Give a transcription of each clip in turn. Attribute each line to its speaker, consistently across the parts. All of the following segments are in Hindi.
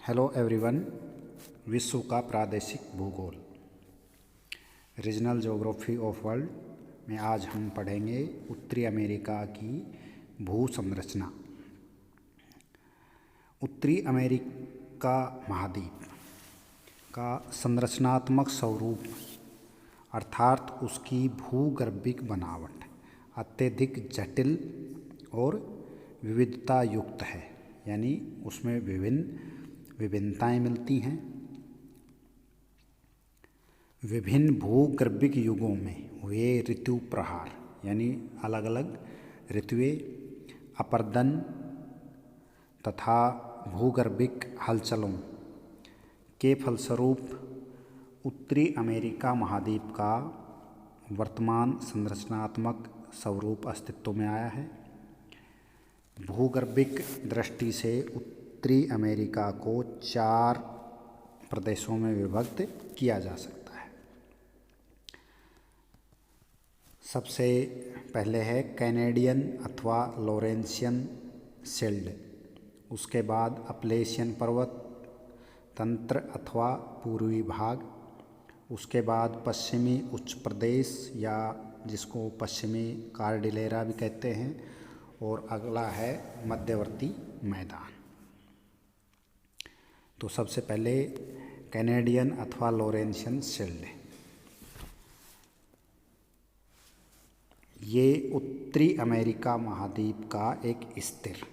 Speaker 1: Hello everyone. विश्व का प्रादेशिक भूगोल रीजनल ज्योग्राफी ऑफ वर्ल्ड में आज हम पढ़ेंगे उत्तरी अमेरिका की भू संरचना। उत्तरी अमेरिका महाद्वीप का संरचनात्मक स्वरूप अर्थात उसकी भूगर्भिक बनावट अत्यधिक जटिल और विविधता युक्त है, यानी उसमें विभिन्नताएं मिलती हैं। विभिन्न भूगर्भिक युगों में हुए ऋतु प्रहार यानी अलग अलग ऋतुएं, अपरदन तथा भूगर्भिक हलचलों के फलस्वरूप उत्तरी अमेरिका महाद्वीप का वर्तमान संरचनात्मक स्वरूप अस्तित्व में आया है। भूगर्भिक दृष्टि से उत्तरी अमेरिका को 4 प्रदेशों में विभक्त किया जा सकता है। सबसे पहले है कैनेडियन अथवा लॉरेंशियन शिल्ड, उसके बाद अपलेशियन पर्वत तंत्र अथवा पूर्वी भाग, उसके बाद पश्चिमी उच्च प्रदेश या जिसको पश्चिमी कार्डिलेरा भी कहते हैं, और अगला है मध्यवर्ती मैदान। तो सबसे पहले कैनेडियन अथवा लॉरेंशियन शिल्ड, ये उत्तरी अमेरिका महाद्वीप का एक स्थिर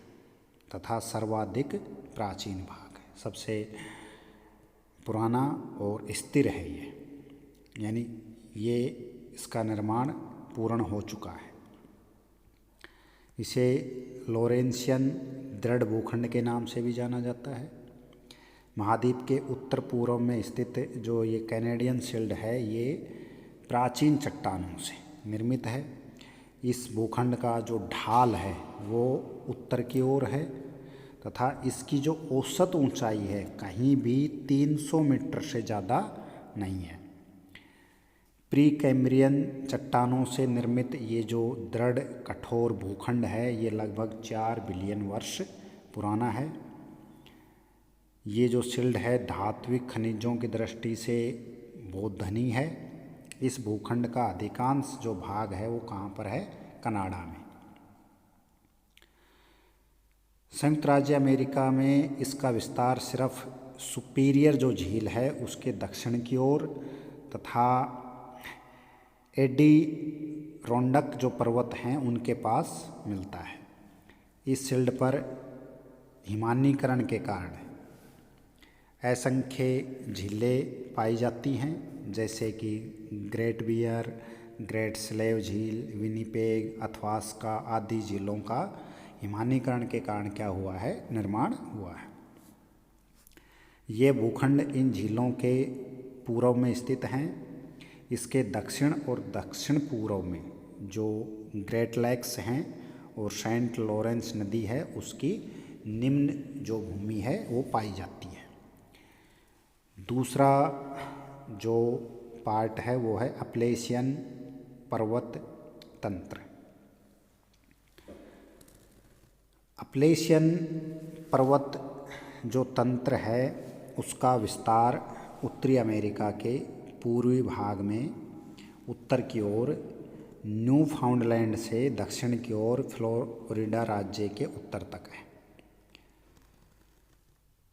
Speaker 1: तथा सर्वाधिक प्राचीन भाग है। सबसे पुराना और स्थिर है ये, यानी ये इसका निर्माण पूर्ण हो चुका है। इसे लॉरेंशियन दृढ़ भूखंड के नाम से भी जाना जाता है। महाद्वीप के उत्तर पूर्व में स्थित जो ये कैनेडियन शिल्ड है, ये प्राचीन चट्टानों से निर्मित है। इस भूखंड का जो ढाल है वो उत्तर की ओर है तथा इसकी जो औसत ऊंचाई है कहीं भी 300 मीटर से ज़्यादा नहीं है। प्री कैम्ब्रियन चट्टानों से निर्मित ये जो दृढ़ कठोर भूखंड है, ये लगभग 4 बिलियन वर्ष पुराना है। ये जो शिल्ड है धात्विक खनिजों की दृष्टि से बहुत धनी है। इस भूखंड का अधिकांश जो भाग है वो कहाँ पर है? कनाडा में। संयुक्त राज्य अमेरिका में इसका विस्तार सिर्फ सुपीरियर जो झील है उसके दक्षिण की ओर तथा एडिरोंडक जो पर्वत हैं उनके पास मिलता है। इस शिल्ड पर हिमानीकरण के कारण असंख्य झीलें पाई जाती हैं, जैसे कि ग्रेट बियर, ग्रेट स्लेव झील, विनिपेग, अथवास्का आदि झीलों का हिमानीकरण के कारण क्या हुआ है? निर्माण हुआ है। ये भूखंड इन झीलों के पूर्व में स्थित हैं। इसके दक्षिण और दक्षिण पूर्व में जो ग्रेट लेक्स हैं और सेंट लॉरेंस नदी है उसकी निम्न जो भूमि है वो पाई जाती है। दूसरा जो पार्ट है वो है अपलेशियन पर्वत तंत्र। अपलेशियन पर्वत जो तंत्र है उसका विस्तार उत्तरी अमेरिका के पूर्वी भाग में उत्तर की ओर न्यू फाउंडलैंड से दक्षिण की ओर फ्लोरिडा राज्य के उत्तर तक है।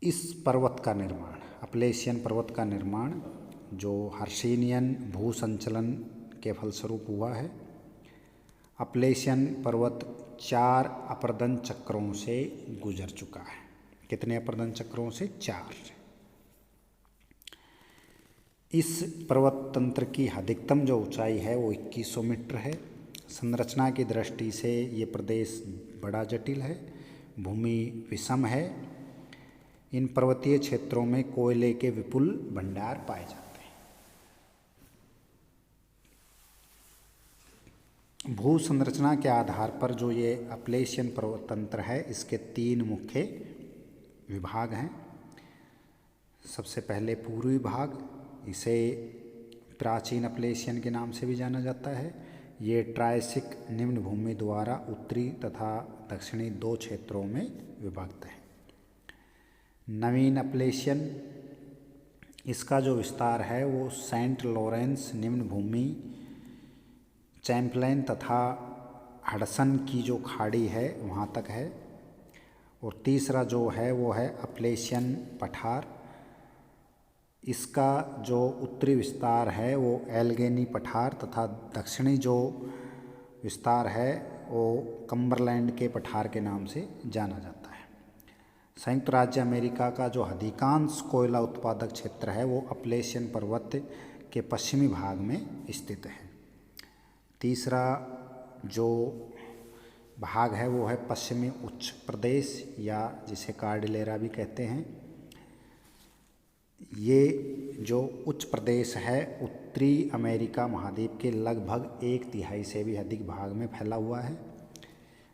Speaker 1: इस पर्वत का निर्माण, अपलेशियन पर्वत का निर्माण जो हर्षियन भूसंचलन के फलस्वरूप हुआ है। अपलेशियन पर्वत 4 अपरदन चक्रों से गुजर चुका है। कितने अपरदन चक्रों से? 4। इस पर्वत तंत्र की अधिकतम जो ऊंचाई है वो 2100 मीटर है। संरचना की दृष्टि से ये प्रदेश बड़ा जटिल है, भूमि विषम है। इन पर्वतीय क्षेत्रों में कोयले के विपुल भंडार पाए जाते हैं। भू संरचना के आधार पर जो ये अपलेशियन पर्वत तंत्र है इसके 3 मुख्य विभाग हैं। सबसे पहले पूर्वी भाग, इसे प्राचीन अपलेशियन के नाम से भी जाना जाता है। ये ट्रायसिक निम्न भूमि द्वारा उत्तरी तथा दक्षिणी 2 क्षेत्रों में विभक्त है। नवीन अपलेशियन, इसका जो विस्तार है वो सेंट लॉरेंस निम्न भूमि, चैम्पलेन तथा हडसन की जो खाड़ी है वहाँ तक है। और तीसरा जो है वो है अपलेशियन पठार, इसका जो उत्तरी विस्तार है वो एल्गेनी पठार तथा दक्षिणी जो विस्तार है वो कम्बरलैंड के पठार के नाम से जाना जाता है। संयुक्त राज्य अमेरिका का जो अधिकांश कोयला उत्पादक क्षेत्र है वो अपलेशियन पर्वत के पश्चिमी भाग में स्थित है। तीसरा जो भाग है वो है पश्चिमी उच्च प्रदेश या जिसे कार्डिलेरा भी कहते हैं। ये जो उच्च प्रदेश है उत्तरी अमेरिका महाद्वीप के लगभग 1/3 से भी अधिक भाग में फैला हुआ है।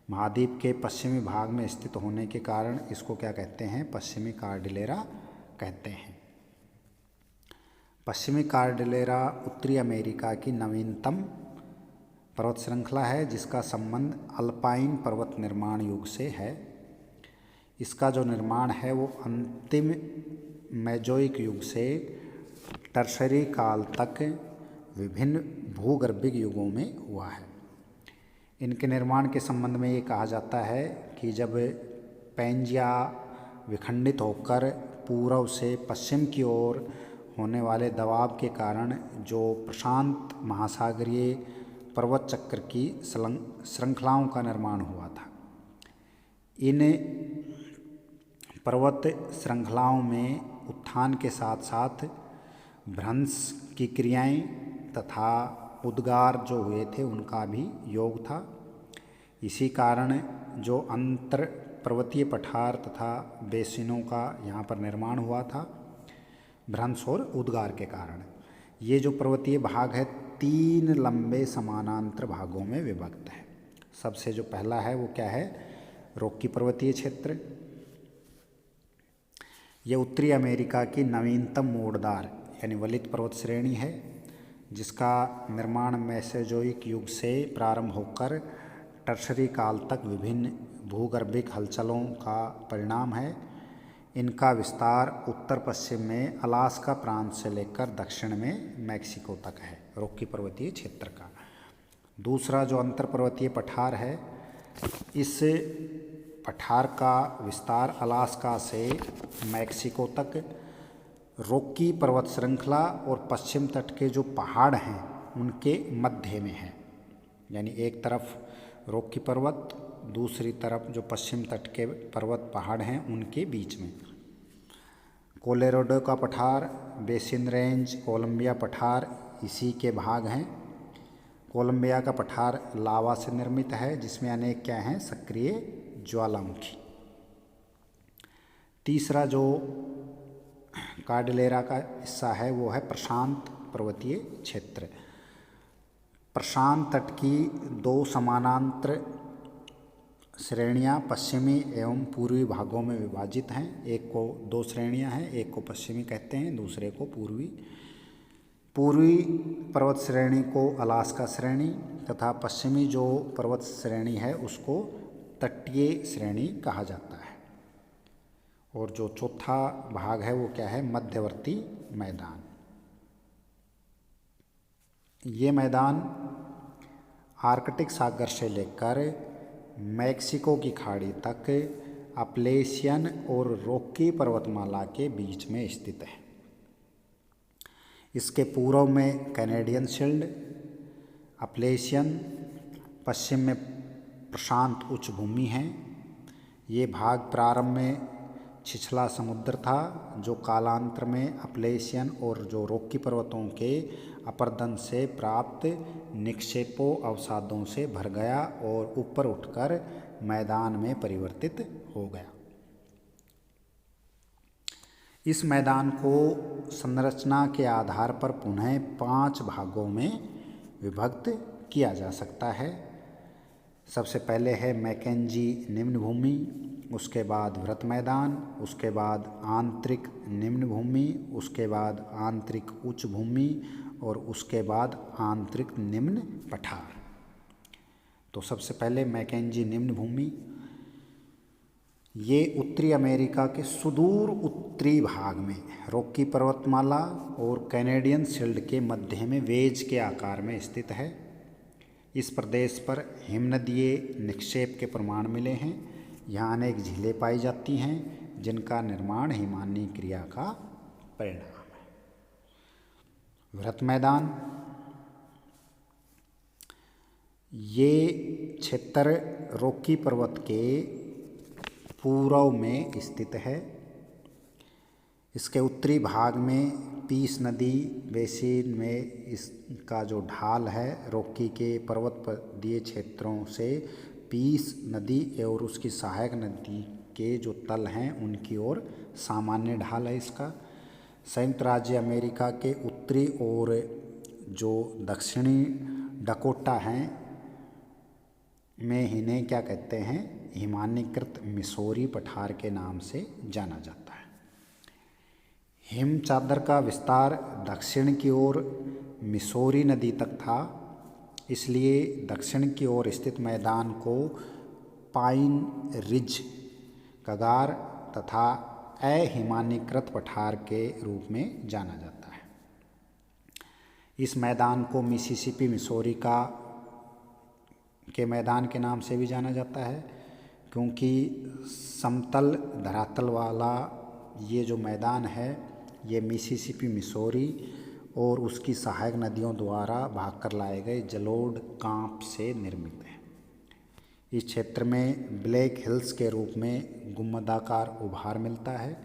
Speaker 1: महाद्वीप के पश्चिमी भाग में स्थित होने के कारण इसको क्या कहते हैं, पश्चिमी कार्डिलेरा कहते हैं। पश्चिमी कार्डिलेरा उत्तरी अमेरिका की नवीनतम पर्वत श्रृंखला है जिसका संबंध अल्पाइन पर्वत निर्माण युग से है। इसका जो निर्माण है वो अंतिम मेजोइक युग से टर्शरी काल तक विभिन्न भूगर्भिक युगों में हुआ है। इनके निर्माण के संबंध में ये कहा जाता है कि जब पैंजिया विखंडित होकर पूर्व से पश्चिम की ओर होने वाले दबाव के कारण जो प्रशांत महासागरीय पर्वत चक्र की श्रृंखलाओं का निर्माण हुआ था। इन पर्वत श्रृंखलाओं में उत्थान के साथ साथ भ्रंश की क्रियाएं तथा उद्गार जो हुए थे उनका भी योग था। इसी कारण जो अंतर पर्वतीय पठार तथा बेसिनों का यहाँ पर निर्माण हुआ था भ्रंश और उद्गार के कारण। ये जो पर्वतीय भाग है 3 लंबे समानांतर भागों में विभक्त है। सबसे जो पहला है वो क्या है, रॉकी पर्वतीय क्षेत्र। यह उत्तरी अमेरिका की नवीनतम मोड़दार यानी वलित पर्वत श्रेणी है जिसका निर्माण मेसोजोइक युग से प्रारंभ होकर टर्शरी काल तक विभिन्न भूगर्भिक हलचलों का परिणाम है। इनका विस्तार उत्तर पश्चिम में अलास्का प्रांत से लेकर दक्षिण में मैक्सिको तक है, रॉकी पर्वतीय क्षेत्र का। दूसरा जो अंतर पर्वतीय पठार है, इस पठार का विस्तार अलास्का से मैक्सिको तक रॉकी पर्वत श्रृंखला और पश्चिम तट के जो पहाड़ हैं उनके मध्य में है। यानी एक तरफ रॉकी पर्वत, दूसरी तरफ जो पश्चिम तट के पर्वत पहाड़ हैं उनके बीच में। कोलोराडो का पठार, बेसिन रेंज, कोलंबिया पठार इसी के भाग हैं। कोलंबिया का पठार लावा से निर्मित है जिसमें अनेक क्या हैं, सक्रिय ज्वालामुखी। तीसरा जो कार्डिलेरा का हिस्सा है वो है प्रशांत पर्वतीय क्षेत्र। प्रशांत तट की 2 समानांतर श्रेणियां पश्चिमी एवं पूर्वी भागों में विभाजित हैं। एक को 2 श्रेणियां हैं, एक को पश्चिमी कहते हैं, दूसरे को पूर्वी। पूर्वी पर्वत श्रेणी को अलास्का श्रेणी तथा पश्चिमी जो पर्वत श्रेणी है उसको तटीय श्रेणी कहा जाता है। और जो चौथा भाग है वो क्या है, मध्यवर्ती मैदान। ये मैदान आर्कटिक सागर से लेकर मैक्सिको की खाड़ी तक अपलेशियन और रॉकी पर्वतमाला के बीच में स्थित है। इसके पूर्व में कैनेडियन शील्ड, अपलेशियन, पश्चिम में प्रशांत उच्च भूमि है। ये भाग प्रारंभ में छिछला समुद्र था जो कालांतर में अपलेशियन और जो रॉकी पर्वतों के अपरदन से प्राप्त निक्षेपों अवसादों से भर गया और ऊपर उठकर मैदान में परिवर्तित हो गया। इस मैदान को संरचना के आधार पर पुनः 5 भागों में विभक्त किया जा सकता है। सबसे पहले है मैकेंजी निम्न भूमि, उसके बाद वृत्त मैदान, उसके बाद आंतरिक निम्न भूमि, उसके बाद आंतरिक उच्च भूमि और उसके बाद आंतरिक निम्न पठार। तो सबसे पहले मैकेंजी निम्न भूमि, ये उत्तरी अमेरिका के सुदूर उत्तरी भाग में रॉकी पर्वतमाला और कैनेडियन शील्ड के मध्य में वेज के आकार में स्थित है। इस प्रदेश पर हिमनदीय निक्षेप के प्रमाण मिले हैं। यहाँ अनेक झीलें पाई जाती हैं जिनका निर्माण हिमानी क्रिया का परिणाम है। वृत्त मैदान, ये क्षेत्र रॉकी पर्वत के पूर्व में स्थित है। इसके उत्तरी भाग में पीस नदी बेसिन में इसका जो ढाल है रॉकी के पर्वतीय क्षेत्रों से पीस नदी और उसकी सहायक नदी के जो तल हैं उनकी ओर सामान्य ढाल है इसका। संयुक्त राज्य अमेरिका के उत्तरी और जो दक्षिणी डकोटा हैं में इन्हें क्या कहते हैं, हिमानीकृत मिसौरी पठार के नाम से जाना जाता है। हिम चादर का विस्तार दक्षिण की ओर मिसौरी नदी तक था, इसलिए दक्षिण की ओर स्थित मैदान को पाइन रिज कगार तथा अहिमानीकृत पठार के रूप में जाना जाता है। इस मैदान को मिसिसिपी मिसौरी के मैदान के नाम से भी जाना जाता है, क्योंकि समतल धरातल वाला ये जो मैदान है ये मिसिसिपी मिसौरी और उसकी सहायक नदियों द्वारा भागकर लाए गए जलोढ़ कांप से निर्मित है। इस क्षेत्र में ब्लैक हिल्स के रूप में गुंबदाकार उभार मिलता है।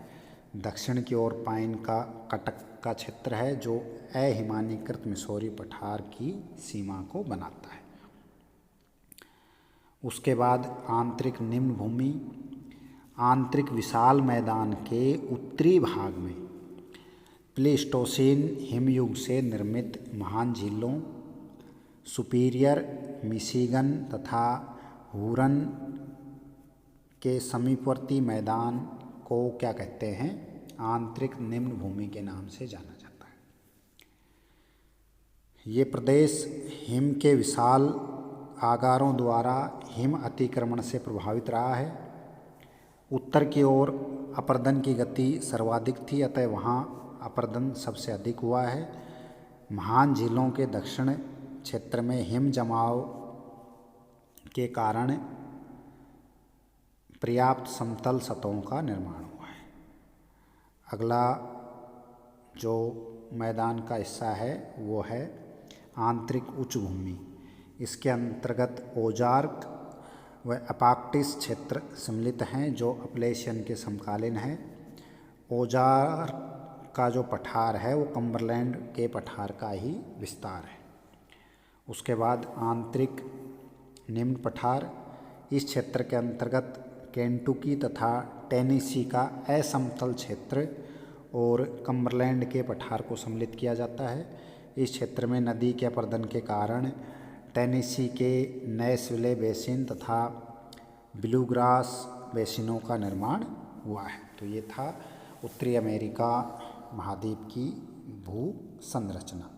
Speaker 1: दक्षिण की ओर पाइन का कटक का क्षेत्र है जो अहिमानीकृत मिसौरी पठार की सीमा को बनाता है। उसके बाद आंतरिक निम्न भूमि, आंतरिक विशाल मैदान के उत्तरी भाग में प्लेस्टोसीन हिमयुग से निर्मित महान झीलों सुपीरियर, मिशिगन तथा हुरन के समीपवर्ती मैदान को क्या कहते हैं, आंतरिक निम्न भूमि के नाम से जाना जाता है। ये प्रदेश हिम के विशाल आगारों द्वारा हिम अतिक्रमण से प्रभावित रहा है। उत्तर की ओर अपरदन की गति सर्वाधिक थी, अतः वहाँ अपरदन सबसे अधिक हुआ है। महान झीलों के दक्षिण क्षेत्र में हिम जमाव के कारण पर्याप्त समतल सतहों का निर्माण हुआ है। अगला जो मैदान का हिस्सा है वो है आंतरिक उच्च भूमि। इसके अंतर्गत ओजार्क व अपाक्टिस क्षेत्र सम्मिलित हैं जो अपलेशियन के समकालीन हैं। ओजार्क का जो पठार है वो कम्बरलैंड के पठार का ही विस्तार है। उसके बाद आंतरिक निम्न पठार, इस क्षेत्र के अंतर्गत केंटुकी तथा टेनेसी का असमतल क्षेत्र और कम्बरलैंड के पठार को सम्मिलित किया जाता है। इस क्षेत्र में नदी के अपरदन के कारण टेनेसी के नैशविले बेसिन तथा ब्लूग्रास बेसिनों का निर्माण हुआ है। तो ये था उत्तरी अमेरिका महाद्वीप की भू संरचना।